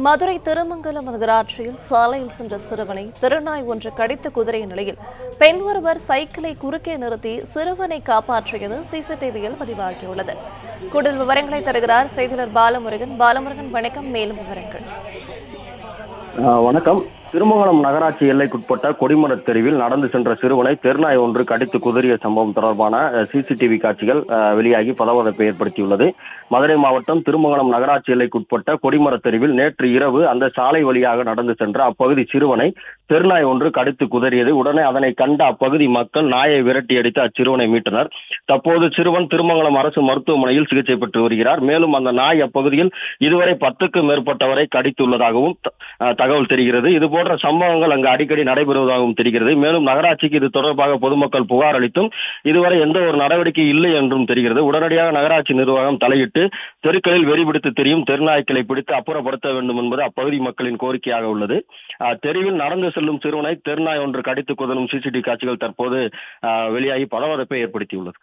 மதுரை திருமங்கலம் நகராட்சியில் சாலையில் சென்ற சிறுவனை திருநாய் ஒன்று கடித்து குதறிய நிலையில் பெண் ஒருவர் சைக்கிளை குறுக்கே நிறுத்தி சிறுவனை காப்பாற்றியது சிசிடிவியில் பதிவாகியுள்ளது. கூடுதல் விவரங்களை தருகிறார் செய்தியாளர் பாலமுருகன். வணக்கம். மேலும் விவரங்கள். வணக்கம். திருமங்கலம் நகராட்சி எல்லைக்குட்பட்ட கொடிமரத் தெருவில் நடந்து சென்ற சிறுவனை தெருநாய் ஒன்று கடித்து குதறிய சம்பவம் தொடர்பான சிசிடிவி காட்சிகள் வெளியாகி பதவதப்பை ஏற்படுத்தியுள்ளது. மதுரை மாவட்டம் திருமங்கலம் நகராட்சி எல்லைக்குட்பட்ட கொடிமரத் தெருவில் நேற்று இரவு அந்த சாலை வழியாக நடந்து சென்ற அப்பகுதி சிறுவனை தெருநாய் ஒன்று கடித்து குதறியது. உடனே அதனை கண்ட அப்பகுதி மக்கள் நாயை விரட்டி அடித்து அச்சிறுவனை மீட்டனர். தற்போது சிறுவன் திருமங்கலம் அரசு மருத்துவமனையில் சிகிச்சை பெற்று வருகிறார். மேலும் அந்த நாய் அப்பகுதியில் இதுவரை 10க்கும் மேற்பட்டவரை கடித்துள்ளதாகவும் தகவல் தெரிகிறது. இதுபோன்ற சம்பவங்கள் அங்கு அடிக்கடி நடைபெறுவதாகவும் தெரிகிறது. மேலும் நகராட்சிக்கு இது தொடர்பாக பொதுமக்கள் புகார் அளித்தும் இதுவரை எந்த ஒரு நடவடிக்கை இல்லை என்றும் தெரிகிறது. உடனடியாக நகராட்சி நிர்வாகம் தலையிட்டு தெருக்களில் வெறிபிடித்து தெரியும் தெருநாய்க்களை பிடித்து அப்புறப்படுத்த வேண்டும் என்பது அப்பகுதி மக்களின் கோரிக்கையாக உள்ளது. தெருவில் நடந்து செல்லும் சிறுவனை தெருநாய் ஒன்று கடித்து குதறும் சிசிடிவி காட்சிகள் தற்போது வெளியாகி பரபரப்பை ஏற்படுத்தியுள்ளது.